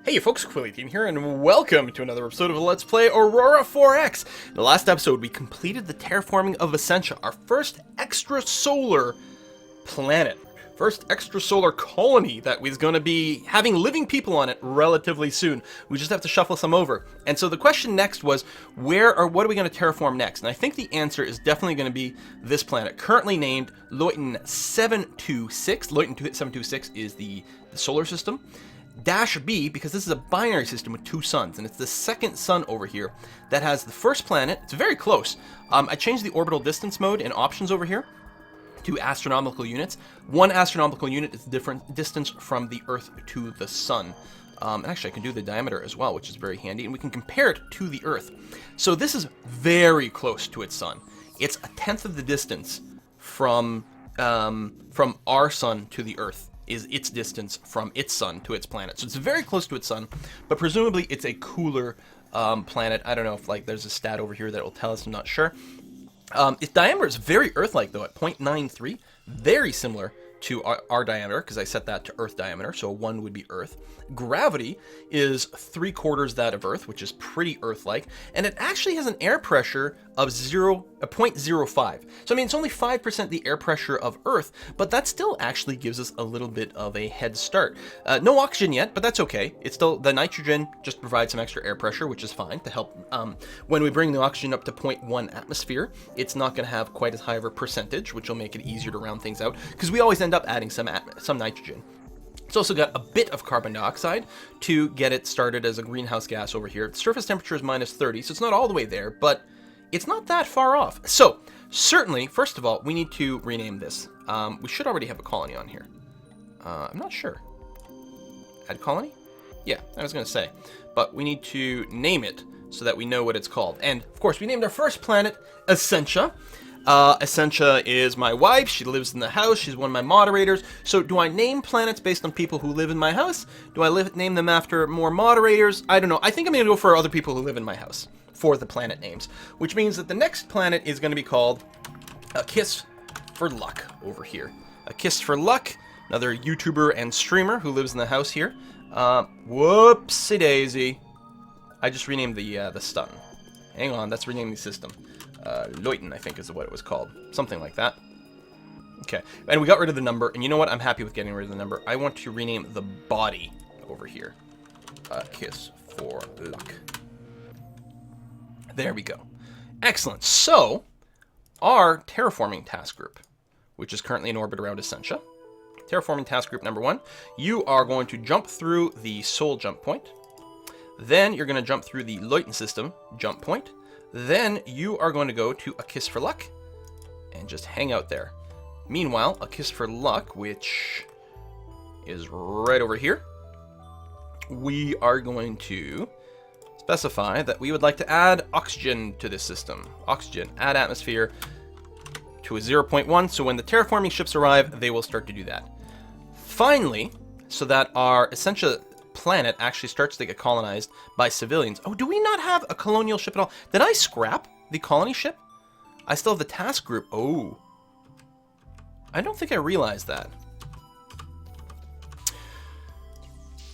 Hey folks, Team here, and welcome to another episode of Let's Play Aurora 4X. In the last episode, we completed the terraforming of Essentia, our first extrasolar planet. First extrasolar colony that was going to be having living people on it relatively soon. We just have to shuffle some over. And so the question next was, what are we going to terraform next? And I think the answer is definitely going to be this planet, currently named Luyten 726. Luyten 726 is the solar system. Dash B, because this is a binary system with two suns, and it's the second sun over here that has the first planet. It's very close. I changed the orbital distance mode in options over here to astronomical units. One astronomical unit is different distance from the Earth to the sun. And actually, I can do the diameter as well, which is very handy, and we can compare it to the Earth. So this is very close to its sun. It's a tenth of the distance from our sun to the Earth. Is its distance from its sun to its planet. So it's very close to its sun, but presumably it's a cooler planet. I don't know if there's a stat over here that will tell us, I'm not sure. Its diameter is very Earth-like though, at 0.93, very similar to our diameter, because I set that to Earth diameter, so 1 would be Earth. Gravity is 3/4 that of Earth, which is pretty Earth-like, and it actually has an air pressure of 0.05. So I mean, it's only 5% the air pressure of Earth, but that still actually gives us a little bit of a head start. No oxygen yet, but that's okay. It's still, the nitrogen just provides some extra air pressure, which is fine to help. When we bring the oxygen up to 0.1 atmosphere, it's not going to have quite as high of a percentage, which will make it easier to round things out, because we always end up adding some nitrogen. It's also got a bit of carbon dioxide to get it started as a greenhouse gas over here. The surface temperature is -30, so it's not all the way there, but it's not that far off. So, certainly, first of all, we need to rename this. We should already have a colony on here. I'm not sure. Add colony? Yeah, I was going to say. But we need to name it so that we know what it's called. And, of course, we named our first planet Essentia. Essentia is my wife. She lives in the house. She's one of my moderators. So do I name planets based on people who live in my house? Do I name them after more moderators? I don't know. I think I'm going to go for other people who live in my house for the planet names, which means that the next planet is going to be called A Kiss for Luck over here. A Kiss for Luck, another YouTuber and streamer who lives in the house here. Whoopsie daisy. I just renamed the stun. Hang on, that's renaming the system. Luyten, I think is what it was called. Something like that. Okay, and we got rid of the number, and you know what? I'm happy with getting rid of the number. I want to rename the body over here. Kiss for Luck. There we go. Excellent. So, our terraforming task group, which is currently in orbit around Essentia. Terraforming task group number 1. You are going to jump through the Sol jump point. Then you're going to jump through the Luyten system jump point. Then you are going to go to A Kiss for Luck and just hang out there. Meanwhile, A Kiss for Luck, which is right over here, we are going to specify that we would like to add oxygen to this system. Oxygen, add atmosphere to a 0.1, so when the terraforming ships arrive, they will start to do that. Finally, so that our Essentia planet actually starts to get colonized by civilians. Oh, do we not have a colonial ship at all? Did I scrap the colony ship? I still have the task group. Oh. I don't think I realized that.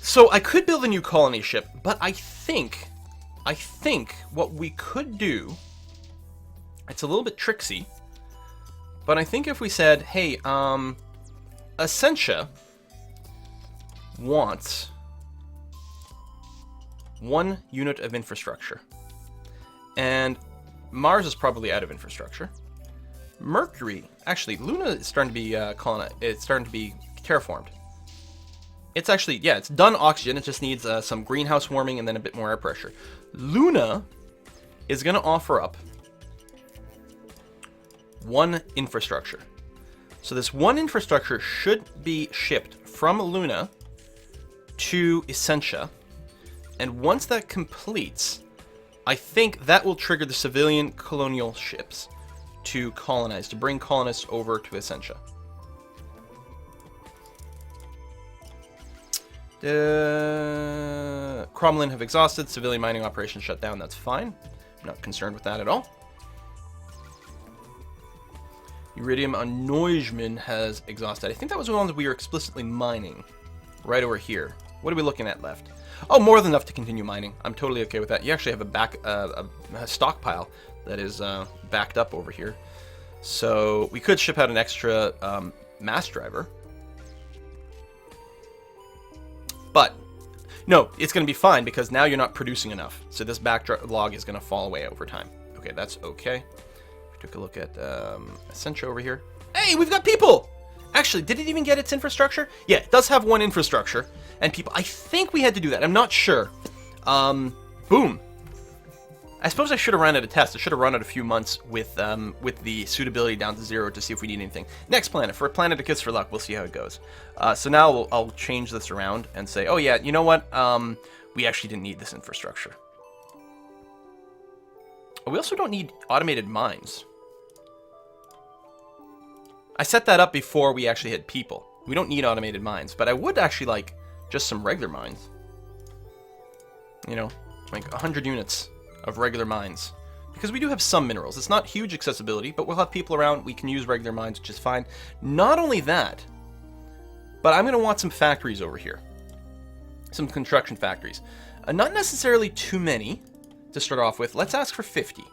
So I could build a new colony ship, but I think what we could do, it's a little bit tricksy, but I think if we said, hey, Essentia wants 1 unit of infrastructure. And Mars is probably out of infrastructure. Mercury, actually, Luna is starting to be it's starting to be terraformed. It's actually, yeah, it's done oxygen. It just needs some greenhouse warming and then a bit more air pressure. Luna is going to offer up 1 infrastructure. So this 1 infrastructure should be shipped from Luna to Essentia. And once that completes, I think that will trigger the civilian colonial ships to colonize, to bring colonists over to Essentia. Cromlin have exhausted, civilian mining operations shut down, that's fine. I'm not concerned with that at all. Iridium on Neujmin has exhausted. I think that was one that we were explicitly mining right over here. What are we looking at left? Oh, more than enough to continue mining. I'm totally okay with that. You actually have a stockpile that is backed up over here. So we could ship out an extra mass driver. But no, it's going to be fine because now you're not producing enough. So this backlog is going to fall away over time. Okay, that's okay. We took a look at Essentia over here. Hey, we've got people! Actually, did it even get its infrastructure? Yeah, it does have one infrastructure and people. I think we had to do that. I'm not sure. Boom. I suppose I should have run out a test. I should have run out a few months with the suitability down to 0 to see if we need anything. Next planet. For a planet to kiss for luck, we'll see how it goes. So now I'll change this around and say, oh yeah, you know what? We actually didn't need this infrastructure. We also don't need automated mines. I set that up before we actually had people. We don't need automated mines, but I would actually like just some regular mines. You know, like 100 units of regular mines. Because we do have some minerals. It's not huge accessibility, but we'll have people around. We can use regular mines, which is fine. Not only that, but I'm going to want some factories over here. Some construction factories. Not necessarily too many to start off with. Let's ask for 50.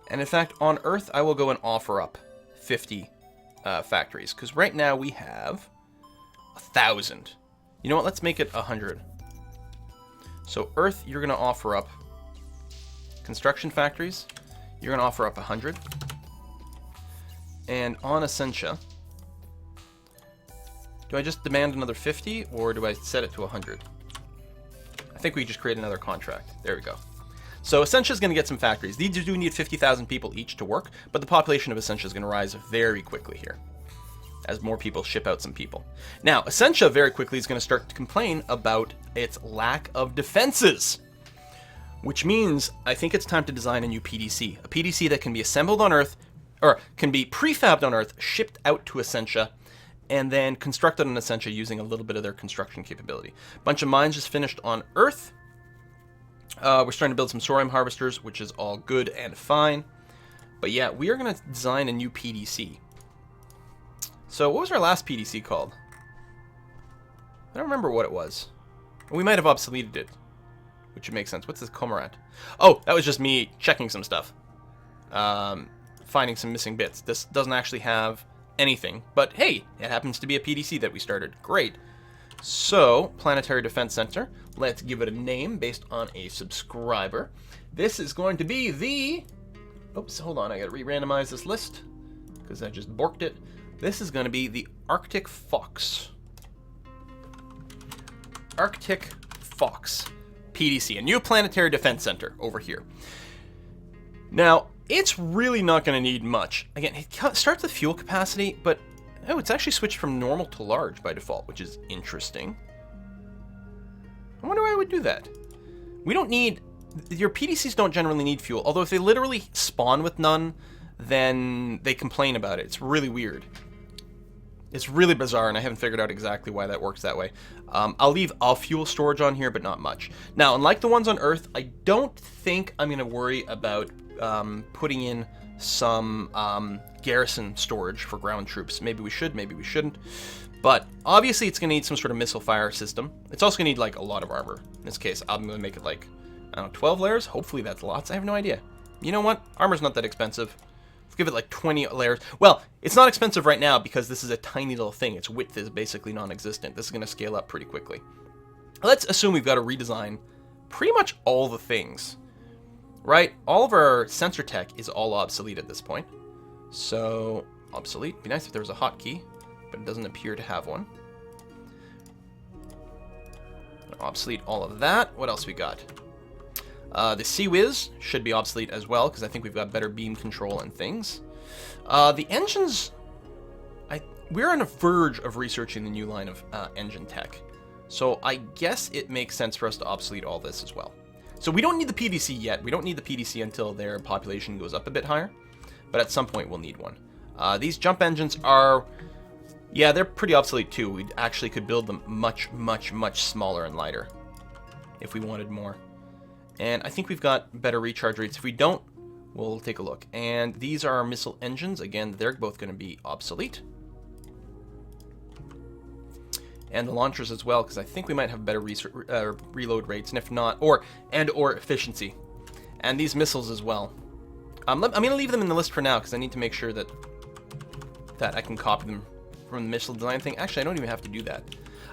And in fact, on Earth, I will go and offer up 50 factories. Because right now we have 1,000. You know what? Let's make it 100. So Earth, you're going to offer up construction factories. You're going to offer up 100. And on Essentia, do I just demand another 50 or do I set it to 100? I think we just create another contract. There we go. So Essentia is going to get some factories. These do need 50,000 people each to work, but the population of Essentia is going to rise very quickly here as more people ship out some people. Now, Essentia very quickly is going to start to complain about its lack of defenses, which means I think it's time to design a new PDC. A PDC that can be assembled on Earth, or can be prefabbed on Earth, shipped out to Essentia, and then constructed on Essentia using a little bit of their construction capability. A bunch of mines just finished on Earth. We're starting to build some Sorium harvesters, which is all good and fine. But yeah, we are going to design a new PDC. So what was our last PDC called? I don't remember what it was. We might have obsoleted it, which would make sense. What's this Comorat? Oh, that was just me checking some stuff. Finding some missing bits. This doesn't actually have anything, but hey, it happens to be a PDC that we started. Great. So, Planetary Defense Center. Let's give it a name based on a subscriber. This is going to be the... Oops, hold on, I gotta re-randomize this list, because I just borked it. This is going to be the Arctic Fox. Arctic Fox PDC, a new Planetary Defense Center over here. Now, it's really not going to need much. Again, it starts with fuel capacity, but oh, it's actually switched from normal to large by default, which is interesting. I wonder why I would do that. We don't need... Your PDCs don't generally need fuel, although if they literally spawn with none, then they complain about it. It's really weird. It's really bizarre, and I haven't figured out exactly why that works that way. I'll leave a fuel storage on here, but not much. Now, unlike the ones on Earth, I don't think I'm going to worry about putting in some garrison storage for ground troops. Maybe we should, maybe we shouldn't. But obviously it's going to need some sort of missile fire system. It's also going to need like a lot of armor. In this case, I'm going to make it like, I don't know, 12 layers? Hopefully that's lots. I have no idea. You know what? Armor's not that expensive. Let's give it like 20 layers. Well, it's not expensive right now because this is a tiny little thing. Its width is basically non-existent. This is going to scale up pretty quickly. Let's assume we've got to redesign pretty much all the things. Right? All of our sensor tech is all obsolete at this point. So, obsolete. Be nice if there was a hotkey, but it doesn't appear to have one. Obsolete all of that. What else we got? The Sea-Wiz should be obsolete as well, because I think we've got better beam control and things. The engines... We're on the verge of researching the new line of engine tech. So I guess it makes sense for us to obsolete all this as well. So we don't need the PDC yet. We don't need the PDC until their population goes up a bit higher. But at some point we'll need one. These jump engines are... Yeah, they're pretty obsolete too. We actually could build them much, much, much smaller and lighter if we wanted more. And I think we've got better recharge rates. If we don't, we'll take a look. And these are our missile engines. Again, they're both going to be obsolete. and the launchers as well, because I think we might have better reload rates, and if not, or efficiency, and these missiles as well. I'm going to leave them in the list for now because I need to make sure that I can copy them from the missile design thing. Actually, I don't even have to do that.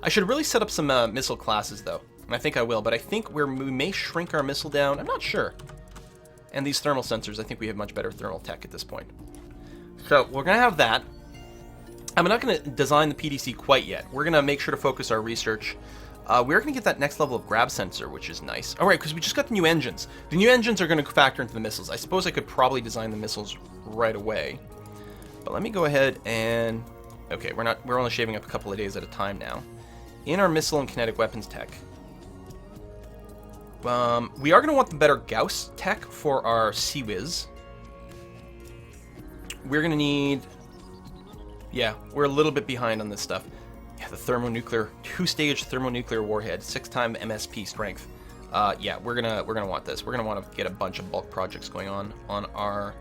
I should really set up some missile classes though, and I think I will. But I think we may shrink our missile down. I'm not sure. And these thermal sensors, I think we have much better thermal tech at this point. So we're going to have that. I'm not going to design the PDC quite yet. We're going to make sure to focus our research. We're going to get that next level of grab sensor, which is nice. All right, because we just got the new engines. The new engines are going to factor into the missiles. I suppose I could probably design the missiles right away. But let me go ahead and... Okay, we're only shaving up a couple of days at a time now. In our missile and kinetic weapons tech, we are going to want the better Gauss tech for our CWIS. We're going to need... Yeah, we're a little bit behind on this stuff. Yeah, the thermonuclear, 2-stage thermonuclear warhead, 6-time MSP strength. Yeah, we're gonna want this. We're gonna want to get a bunch of bulk projects going on our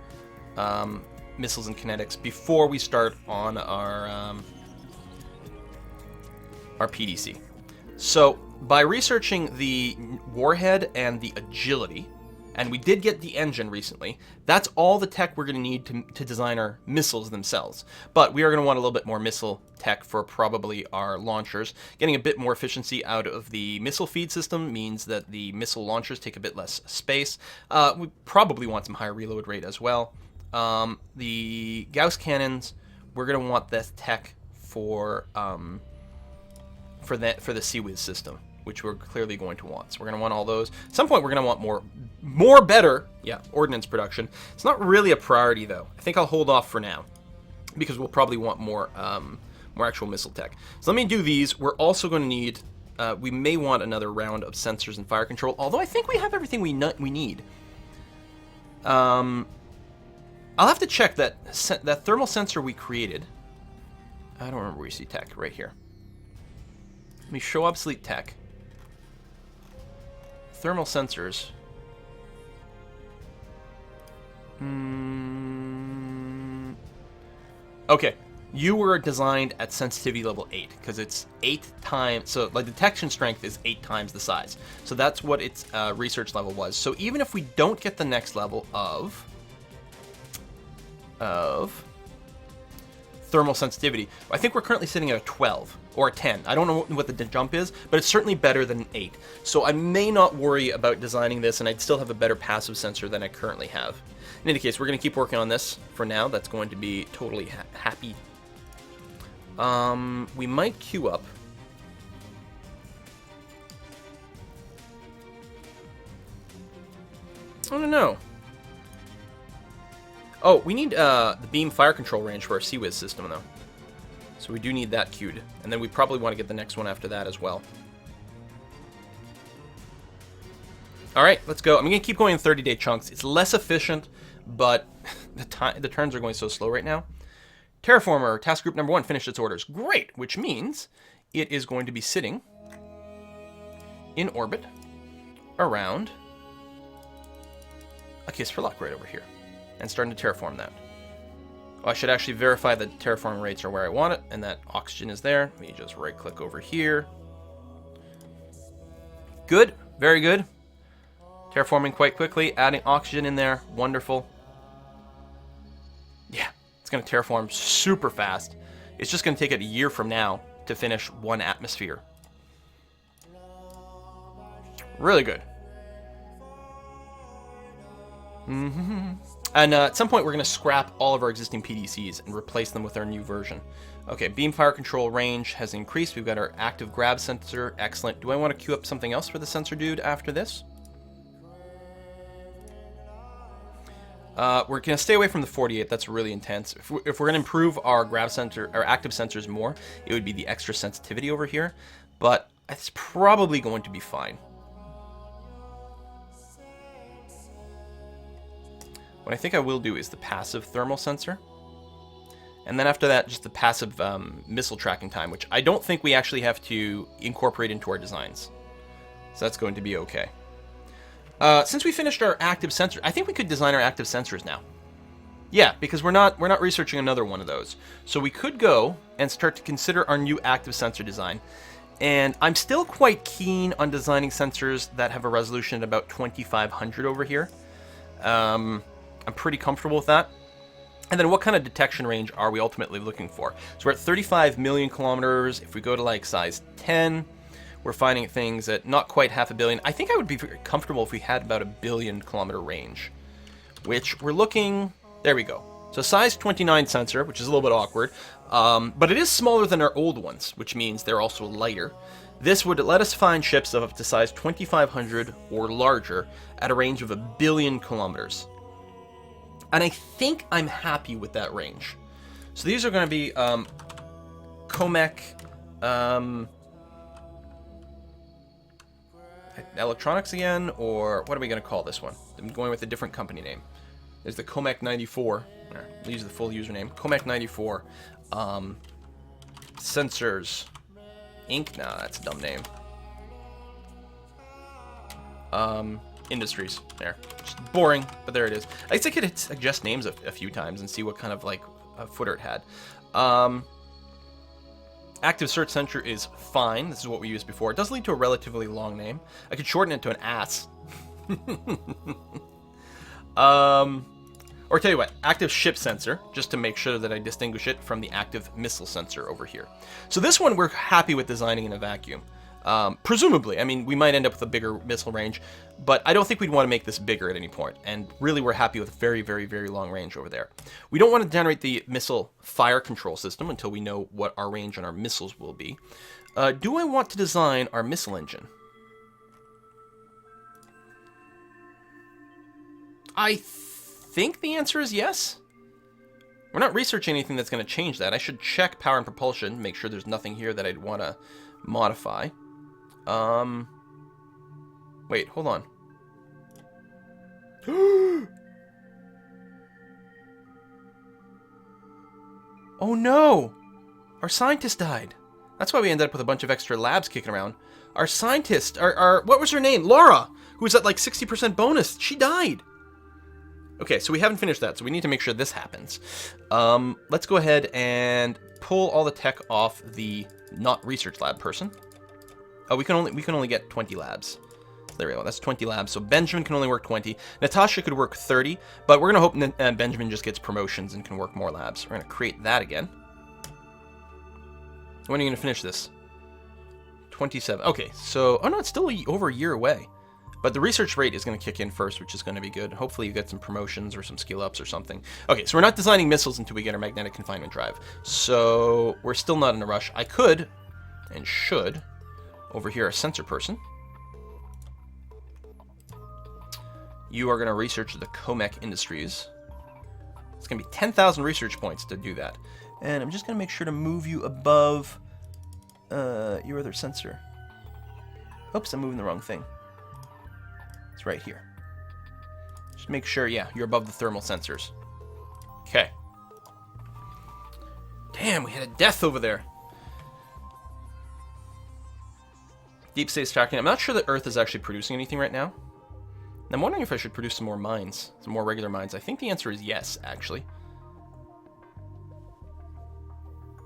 missiles and kinetics before we start on our PDC. So by researching the warhead and the agility, and we did get the engine recently, that's all the tech we're going to need to design our missiles themselves. But we are going to want a little bit more missile tech for probably our launchers. Getting a bit more efficiency out of the missile feed system means that the missile launchers take a bit less space. We probably want some higher reload rate as well. The Gauss cannons, we're going to want this tech for the CWIS system, which we're clearly going to want. So we're going to want all those. At some point, we're going to want better, ordnance production. It's not really a priority, though. I think I'll hold off for now, because we'll probably want more actual missile tech. So let me do these. We're also going to need, we may want another round of sensors and fire control, although I think we have everything we need. I'll have to check that thermal sensor we created. I don't remember where you see tech, right here. Let me show obsolete tech. Thermal sensors. Okay, you were designed at sensitivity level 8 because it's 8 times. So like detection strength is 8 times the size. So that's what its research level was. So even if we don't get the next level of thermal sensitivity, I think we're currently sitting at a 12 or a 10. I don't know what the jump is, but it's certainly better than an 8. So I may not worry about designing this, and I'd still have a better passive sensor than I currently have. In any case, we're going to keep working on this for now. That's going to be totally happy. We might queue up. I don't know. Oh, we need the beam fire control range for our CWIS system, though. So we do need that queued. And then we probably want to get the next one after that as well. All right, let's go. I'm going to keep going in 30-day chunks. It's less efficient, but the turns are going so slow right now. Terraformer, task group number 1, finished its orders. Great, which means it is going to be sitting in orbit around a Kiss for Luck right over here. And starting to terraform that. Well, I should actually verify that terraforming rates are where I want it, and that oxygen is there. Let me just right-click over here. Good, very good. Terraforming quite quickly, adding oxygen in there, wonderful. Yeah, it's going to terraform super fast. It's just going to take it a year from now to finish 1 atmosphere. Really good. And at some point, we're going to scrap all of our existing PDCs and replace them with our new version. Okay, beam fire control range has increased. We've got our active grab sensor. Excellent. Do I want to queue up something else for the sensor dude after this? We're going to stay away from the 48. That's really intense. If we're going to improve our grab sensor, our active sensors more, it would be the extra sensitivity over here. But it's probably going to be fine. What I think I will do is the passive thermal sensor. And then after that, just the passive missile tracking time, which I don't think we actually have to incorporate into our designs. So that's going to be okay. Since we finished our active sensor, I think we could design our active sensors now. Yeah, because we're not researching another one of those. So we could go and start to consider our new active sensor design. And I'm still quite keen on designing sensors that have a resolution at about 2500 over here. I'm pretty comfortable with that. And then what kind of detection range are we ultimately looking for? So we're at 35 million kilometers. If we go to like size 10, we're finding things at not quite 500 million. I think I would be very comfortable if we had about a 1 billion kilometer range, which we're looking, there we go. So size 29 sensor, which is a little bit awkward, but it is smaller than our old ones, which means they're also lighter. This would let us find ships of up to size 2500 or larger at a range of 1 billion kilometers. And I think I'm happy with that range. So these are going to be Comac Electronics again, or what are we going to call this one? I'm going with a different company name. There's the Comac 94. I'll use the full username. Comac 94. Sensors. Inc. Nah, that's a dumb name. Industries. There. Just boring, but there it is. I guess I could suggest names a few times and see what kind of like footer it had. Active search sensor is fine. This is what we used before. It does lead to a relatively long name. I could shorten it to an ass. Or tell you what, active ship sensor, just to make sure that I distinguish it from the active missile sensor over here. So this one we're happy with designing in a vacuum. Presumably, I mean, we might end up with a bigger missile range, but I don't think we'd want to make this bigger at any point. And really, we're happy with very, very, very long range over there. We don't want to generate the missile fire control system until we know what our range on our missiles will be. Do I want to design our missile engine? I think the answer is yes. We're not researching anything that's going to change that. I should check power and propulsion, make sure there's nothing here that I'd want to modify. Wait, hold on. Oh no! Our scientist died. That's why we ended up with a bunch of extra labs kicking around. Our scientist, what was her name? Laura, who was at like 60% bonus. She died. Okay, so we haven't finished that, so we need to make sure this happens. Let's go ahead and pull all the tech off the not research lab person. Oh, we can only get 20 labs. There we go. That's 20 labs. So Benjamin can only work 20. Natasha could work 30, but we're gonna hope Benjamin just gets promotions and can work more labs. We're gonna create that again. When are you gonna finish this? 27. Okay, so oh no, it's still over a year away. But the research rate is going to kick in first, which is going to be good. Hopefully you get some promotions or some skill ups or something. Okay, so we're not designing missiles until we get our magnetic confinement drive. So we're still not in a rush. I could and should overhear a sensor person. You are going to research the Comac Industries. It's going to be 10,000 research points to do that. And I'm just going to make sure to move you above your other sensor. Oops, I'm moving the wrong thing. It's right here. Just make sure, yeah, you're above the thermal sensors. Okay. Damn, we had a death over there. Deep space tracking. I'm not sure that Earth is actually producing anything right now. I'm wondering if I should produce some more mines, some more regular mines. I think the answer is yes, actually.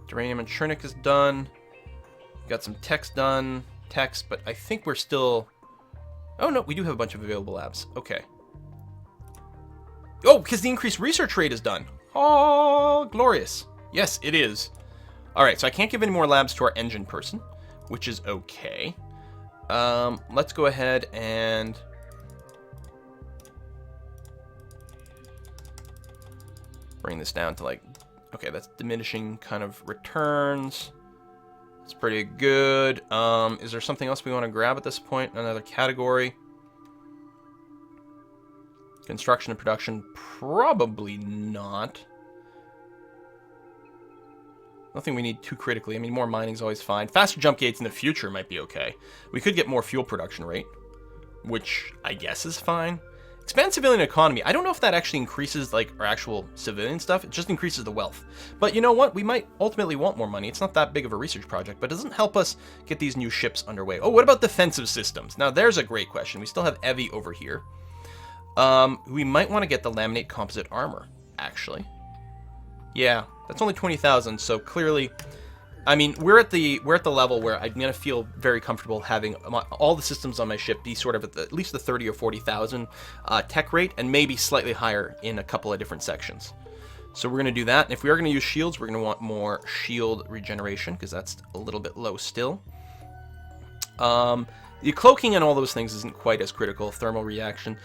Duranium and Chernik is done. Got some text done. Text, but I think we're still... Oh, no, we do have a bunch of available labs. Okay. Oh, because the increased research rate is done. Oh, glorious. Yes, it is. All right, so I can't give any more labs to our engine person, which is okay. Let's go ahead and... bring this down to like... Okay, that's diminishing kind of returns. It's pretty good. Is there something else we want to grab at this point? Another category? Construction and production? Probably not. Nothing we need too critically. I mean, more mining is always fine. Faster jump gates in the future might be okay. We could get more fuel production rate, which I guess is fine. Expand civilian economy. I don't know if that actually increases like our actual civilian stuff. It just increases the wealth. But you know what? We might ultimately want more money. It's not that big of a research project, but it doesn't help us get these new ships underway. Oh, what about defensive systems? Now, there's a great question. We still have Evie over here. We might want to get the laminate composite armor, actually. Yeah, that's only 20,000, so clearly... I mean, we're at the level where I'm gonna feel very comfortable having all the systems on my ship be sort of at least the 30 or 40,000 tech rate, and maybe slightly higher in a couple of different sections. So we're gonna do that. And if we are gonna use shields, we're gonna want more shield regeneration because that's a little bit low still. The cloaking and all those things isn't quite as critical. Thermal reaction.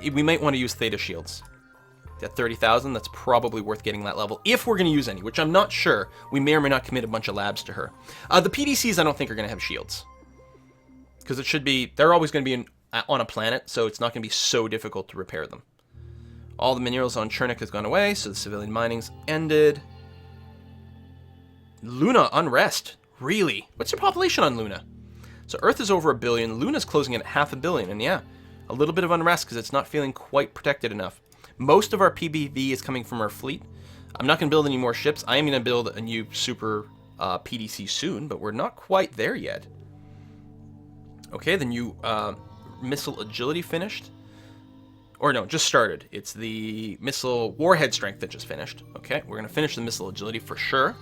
We might want to use theta shields. At 30,000, that's probably worth getting that level, if we're going to use any, which I'm not sure. We may or may not commit a bunch of labs to her. The PDCs I don't think are going to have shields. Because it should be, they're always going to be on a planet, so it's not going to be so difficult to repair them. All the minerals on Chernik has gone away, so the civilian mining's ended. Luna, unrest. Really? What's your population on Luna? So Earth is over 1 billion, Luna's closing in at 500 million, and yeah, a little bit of unrest because it's not feeling quite protected enough. Most of our PBV is coming from our fleet. I'm not going to build any more ships. I am going to build a new super PDC soon, but we're not quite there yet. Okay, the new missile agility finished. Or no, just started. It's the missile warhead strength that just finished. Okay, we're going to finish the missile agility for sure.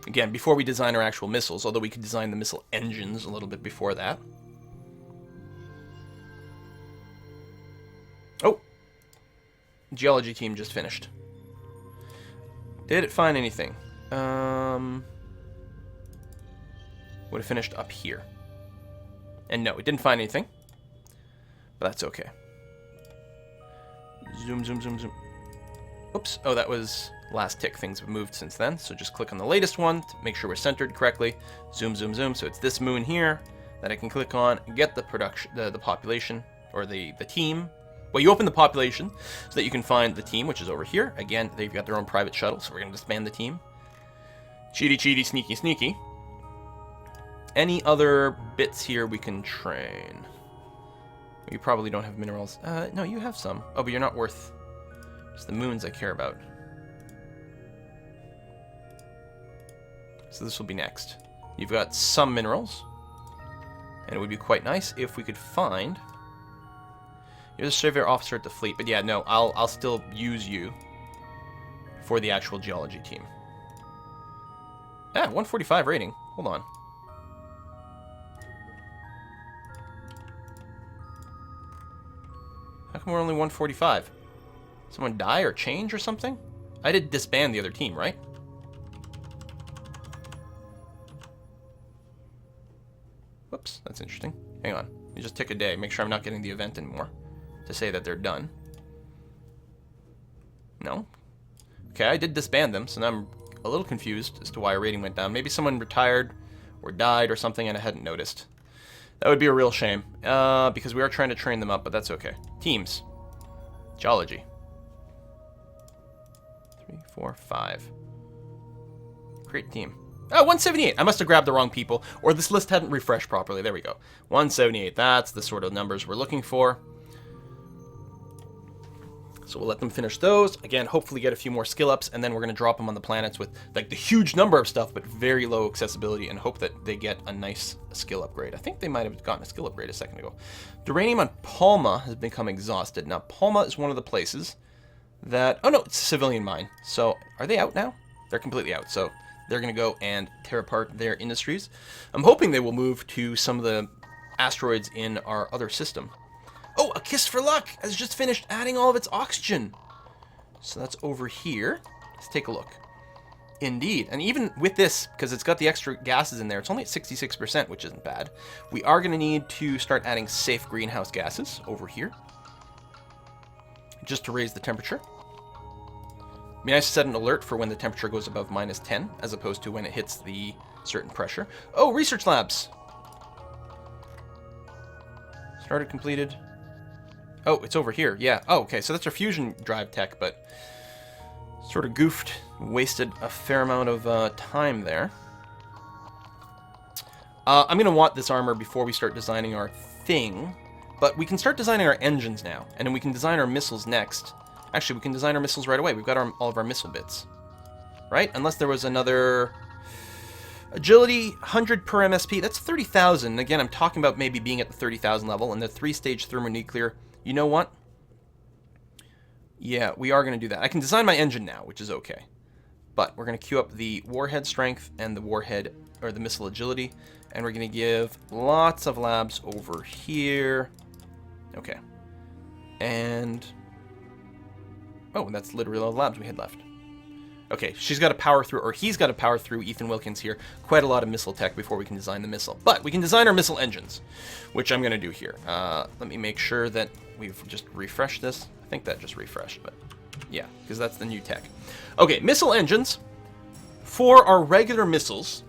Again, before we design our actual missiles, although we could design the missile engines a little bit before that. Oh! Geology team just finished. Did it find anything? Would have finished up here. And no, it didn't find anything. But that's okay. Zoom, zoom, zoom, zoom. Oops. Oh, that was last tick. Things have moved since then. So just click on the latest one to make sure we're centered correctly. Zoom, zoom, zoom. So it's this moon here that I can click on and get the production, the population, or the team. Well, you open the population so that you can find the team, which is over here. Again, they've got their own private shuttle, so we're going to disband the team. Cheaty, cheaty, sneaky, sneaky. Any other bits here we can train? You probably don't have minerals. No, you have some. Oh, but you're not worth... It's the moons I care about. So this will be next. You've got some minerals. And it would be quite nice if we could find... You're the surveyor officer at the fleet, but yeah, no, I'll still use you for the actual geology team. Ah, 145 rating. Hold on. How come we're only 145? Someone die or change or something? I did disband the other team, right? Whoops, that's interesting. Hang on. Let me just take a day. Make sure I'm not getting the event anymore to say that they're done. No. Okay, I did disband them, so now I'm a little confused as to why our rating went down. Maybe someone retired or died or something and I hadn't noticed. That would be a real shame, because we are trying to train them up, but that's okay. Teams. Geology. 3, 4, 5. Create team. Oh, 178. I must have grabbed the wrong people, or this list hadn't refreshed properly. There we go. 178. That's the sort of numbers we're looking for. So we'll let them finish those. Again, hopefully get a few more skill ups, and then we're going to drop them on the planets with like the huge number of stuff, but very low accessibility, and hope that they get a nice skill upgrade. I think they might have gotten a skill upgrade a second ago. Duranium on Palma has become exhausted. Now, Palma is one of the places that... Oh, no, it's a civilian mine. So are they out now? They're completely out. So they're going to go and tear apart their industries. I'm hoping they will move to some of the asteroids in our other system. Oh, A Kiss for Luck has just finished adding all of its oxygen. So that's over here. Let's take a look. Indeed. And even with this, because it's got the extra gases in there, it's only at 66%, which isn't bad. We are going to need to start adding safe greenhouse gases over here, just to raise the temperature. It'd be nice to set an alert for when the temperature goes above -10, as opposed to when it hits the certain pressure. Oh, research labs. Started, completed. Oh, it's over here. Yeah. Oh, okay. So that's our fusion drive tech, but sort of goofed, wasted a fair amount of time there. I'm going to want this armor before we start designing our thing, but we can start designing our engines now, and then we can design our missiles next. Actually, we can design our missiles right away. We've got all of our missile bits, right? Unless there was another... Agility, 100 per MSP. That's 30,000. Again, I'm talking about maybe being at the 30,000 level, and the 3-stage thermonuclear... You know what? Yeah, we are going to do that. I can design my engine now, which is okay. But we're going to queue up the warhead strength and the warhead, or the missile agility. And we're going to give lots of labs over here. Okay. And... oh, that's literally all the labs we had left. Okay, she's got to power through, or he's got to power through, Ethan Wilkins here, quite a lot of missile tech before we can design the missile. But we can design our missile engines, which I'm going to do here. Let me make sure that we've just refreshed this. I think that just refreshed, but yeah, because that's the new tech. Okay, missile engines. For our regular missiles,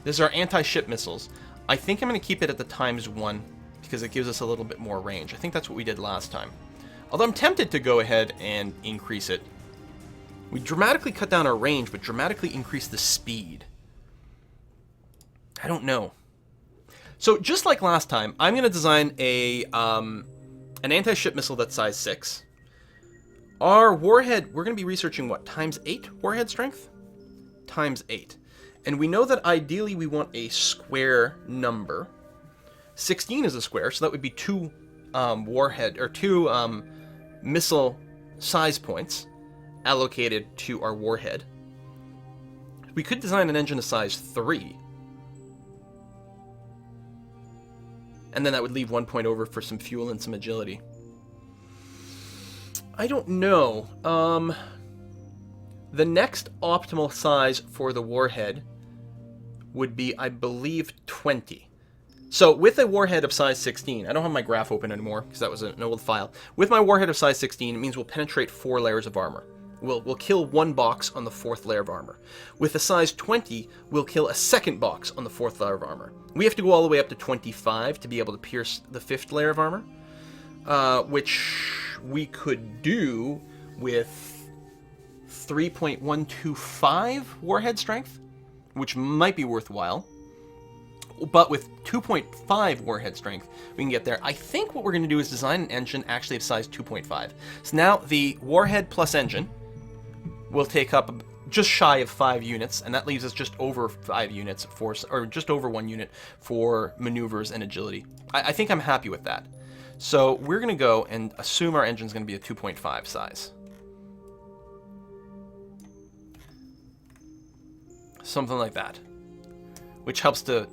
this is our anti-ship missiles. I think I'm going to keep it at the ×1 because it gives us a little bit more range. I think that's what we did last time. Although I'm tempted to go ahead and increase it. We dramatically cut down our range, but dramatically increase the speed. I don't know. So just like last time, I'm going to design a an anti-ship missile that's size 6. Our warhead, we're going to be researching what, ×8 warhead strength? ×8. And we know that ideally we want a square number. 16 is a square, so that would be 2 warhead, or 2 missile size points allocated to our warhead. We could design an engine of size 3. And then that would leave 1 point over for some fuel and some agility. I don't know. The next optimal size for the warhead would be, I believe, 20. So with a warhead of size 16, I don't have my graph open anymore because that was an old file. With my warhead of size 16, it means we'll penetrate 4 layers of armor. We'll kill 1 box on the 4th layer of armor. With a size 20, we'll kill a 2nd box on the 4th layer of armor. We have to go all the way up to 25 to be able to pierce the 5th layer of armor, which we could do with 3.125 warhead strength, which might be worthwhile. But with 2.5 warhead strength, we can get there. I think what we're going to do is design an engine actually of size 2.5. So now the warhead plus engine will take up just shy of 5 units, and that leaves us just over 5 units for, or just over 1 unit for maneuvers and agility. I think I'm happy with that. So we're going to go and assume our engine's going to be a 2.5 size. Something like that. Which helps to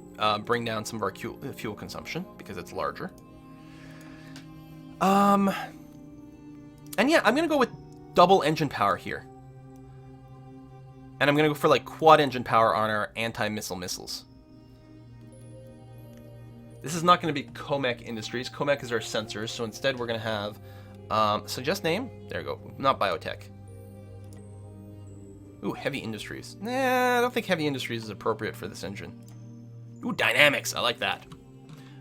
bring down some of our fuel consumption because it's larger. And yeah, I'm going to go with double engine power here. And I'm going to go for like quad engine power on our anti-missile missiles. This is not going to be Comac Industries. Comac is our sensors, so instead we're going to have, suggest name? There we go. Not biotech. Ooh, Heavy Industries. Nah, I don't think Heavy Industries is appropriate for this engine. Ooh, Dynamics. I like that.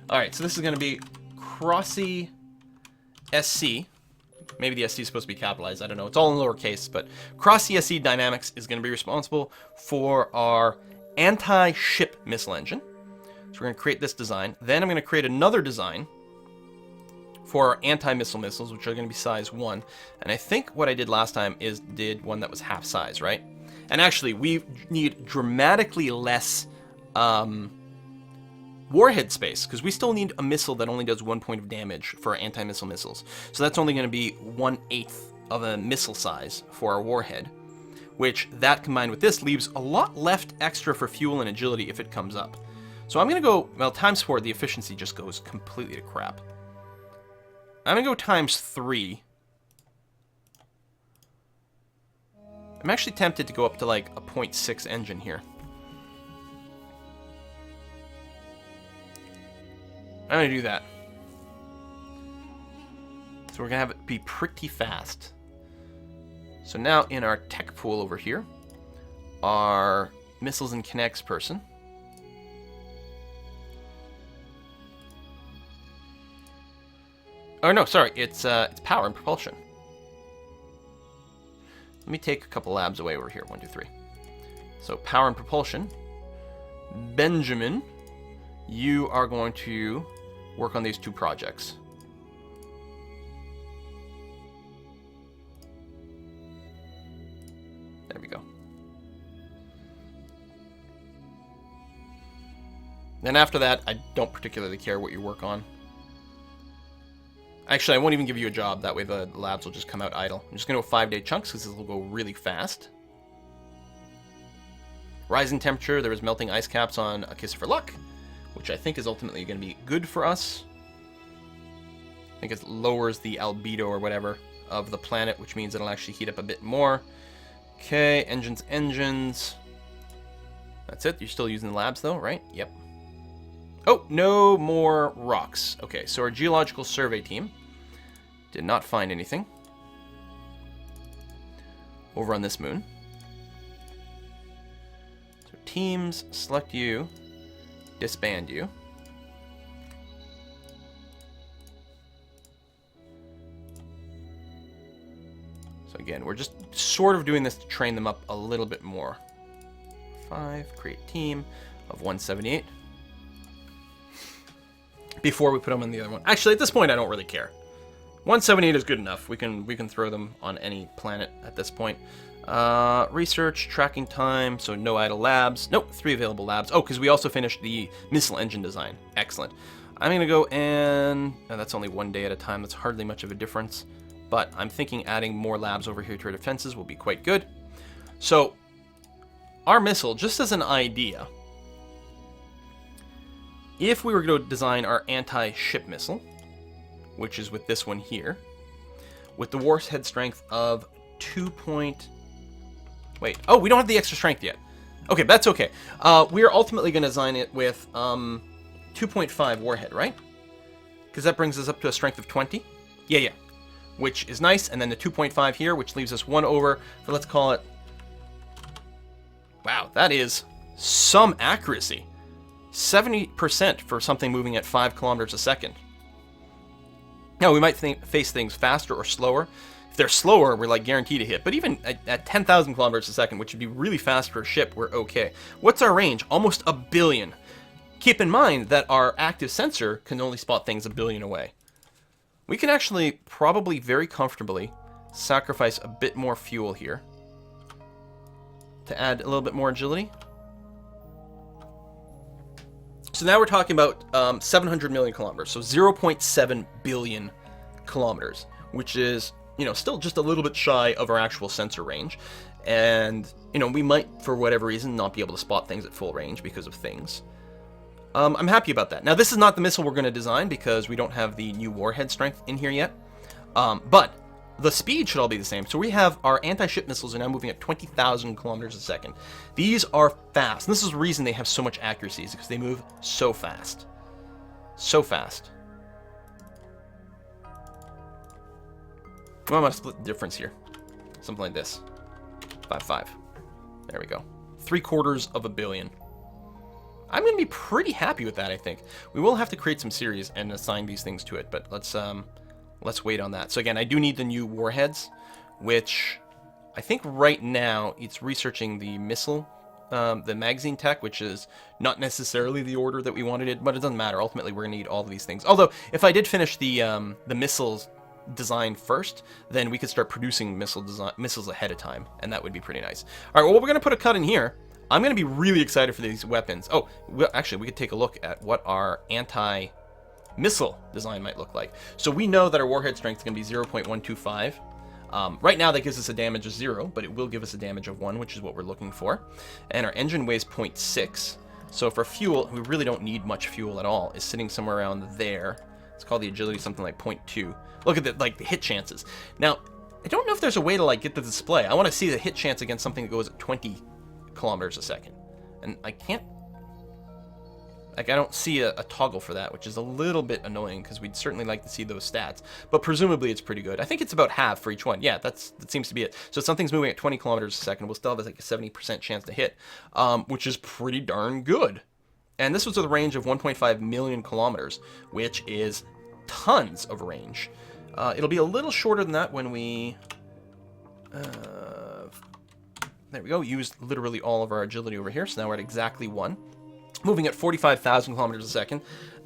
All right, so this is going to be Crossy SC. Maybe the SC is supposed to be capitalized. I don't know. It's all in lowercase, but Crossy SC Dynamics is going to be responsible for our anti-ship missile engine. So we're going to create this design. Then I'm going to create another design for our anti-missile missiles, which are going to be size 1. And I think what I did last time is did one that was half size, right? And actually, we need dramatically less warhead space, because we still need a missile that only does 1 point of damage for our anti-missile missiles. So that's only going to be 1/8 of a missile size for our warhead, which that combined with this leaves a lot left extra for fuel and agility if it comes up. So I'm going to go, well, ×4, the efficiency just goes completely to crap. I'm going to go ×3. I'm actually tempted to go up to like a 0.6 engine here. I'm going to do that. So we're going to have it be pretty fast. So now in our tech pool over here, our missiles and kinetics person. Oh no, sorry, it's power and propulsion. Let me take a couple labs away over here. 1, 2, 3. So power and propulsion. Benjamin, you are going to work on these 2 projects. There we go. Then after that, I don't particularly care what you work on. Actually, I won't even give you a job. That way the labs will just come out idle. I'm just going to go 5-day chunks because this will go really fast. Rising temperature. There is melting ice caps on A Kiss for Luck, which I think is ultimately going to be good for us. I think it lowers the albedo or whatever of the planet, which means it'll actually heat up a bit more. Okay, engines. That's it. You're still using the labs though, right? Yep. Oh, no more rocks. Okay, so our geological survey team did not find anything over on this moon. So teams, select you, disband you. So again, we're just sort of doing this to train them up a little bit more. 5, create team of 178. Before we put them on the other one. Actually, at this point, I don't really care. 178 is good enough. We can throw them on any planet at this point. Research, tracking time, so no idle labs. Nope, 3 available labs. Oh, because we also finished the missile engine design. Excellent. I'm going to go and... Oh, that's only 1 day at a time. That's hardly much of a difference. But I'm thinking adding more labs over here to our defenses will be quite good. So, our missile, just as an idea... If we were going to design our anti-ship missile, which is with this one here, with the warhead strength of 2 point... Wait. Oh, we don't have the extra strength yet. Okay, that's okay. We are ultimately going to design it with 2.5 warhead, right? Because that brings us up to a strength of 20. Yeah. Which is nice. And then the 2.5 here, which leaves us 1 over for, let's call it... Wow, that is some accuracy. 70% for something moving at 5 kilometers a second. Now, we might face things faster or slower. If they're slower, we're like guaranteed to hit. But even at 10,000 kilometers a second, which would be really fast for a ship, we're okay. What's our range? Almost 1 billion. Keep in mind that our active sensor can only spot things 1 billion away. We can actually probably very comfortably sacrifice a bit more fuel here to add a little bit more agility. So now we're talking about 700 million kilometers, so 0.7 billion kilometers, which is, still just a little bit shy of our actual sensor range. And, we might, for whatever reason, not be able to spot things at full range because of things. I'm happy about that. Now, this is not the missile we're going to design because we don't have the new warhead strength in here yet. But the speed should all be the same. So we have our anti-ship missiles are now moving at 20,000 kilometers a second. These are fast. And this is the reason they have so much accuracy, is because they move so fast. So fast. Well, I'm going to split the difference here. Something like this. 5. There we go. 750 million. I'm going to be pretty happy with that, I think. We will have to create some series and assign these things to it, but let's wait on that. So again, I do need the new warheads, which I think right now it's researching the missile, the magazine tech, which is not necessarily the order that we wanted it, but it doesn't matter. Ultimately, we're going to need all of these things. Although, if I did finish the missiles design first, then we could start producing missiles ahead of time, and that would be pretty nice. All right, well, we're going to put a cut in here. I'm going to be really excited for these weapons. Oh, well, actually, we could take a look at what our anti-missile design might look like. So we know that our warhead strength is going to be 0.125. Right now, that gives us a damage of 0, but it will give us a damage of 1, which is what we're looking for. And our engine weighs 0.6. So for fuel, we really don't need much fuel at all. It's sitting somewhere around there. Let's call the agility something like 0.2. Look at the hit chances. Now, I don't know if there's a way to get the display. I want to see the hit chance against something that goes at 20 kilometers a second. And I can't... I don't see a toggle for that, which is a little bit annoying because we'd certainly like to see those stats. But presumably it's pretty good. I think it's about half for each one. Yeah, that seems to be it. So if something's moving at 20 kilometers a second, we'll still have a 70% chance to hit, which is pretty darn good. And this was with a range of 1.5 million kilometers, which is tons of range. It'll be a little shorter than that when we... there we go. Used literally all of our agility over here, so now we're at exactly 1. Moving at 45,000 kilometers a second.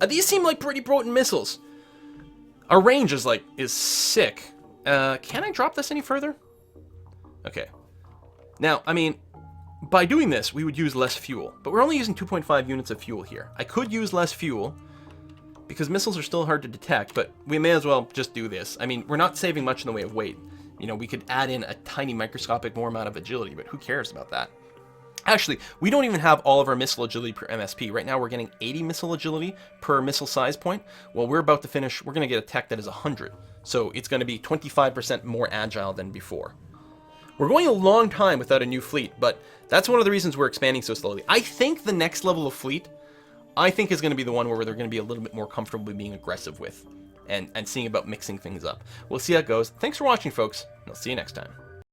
These seem like pretty potent missiles. Our range is sick. Can I drop this any further? Okay. Now, I mean, by doing this, we would use less fuel, but we're only using 2.5 units of fuel here. I could use less fuel, because missiles are still hard to detect, but we may as well just do this. I mean, we're not saving much in the way of weight. You know, we could add in a tiny microscopic more amount of agility, but who cares about that? Actually, we don't even have all of our missile agility per MSP. Right now we're getting 80 missile agility per missile size point. Well, we're about to finish, we're going to get a tech that is 100. So it's going to be 25% more agile than before. We're going a long time without a new fleet, but that's one of the reasons we're expanding so slowly. I think the next level of fleet, I think is going to be the one where they're going to be a little bit more comfortable being aggressive with and seeing about mixing things up. We'll see how it goes. Thanks for watching, folks, and I'll see you next time.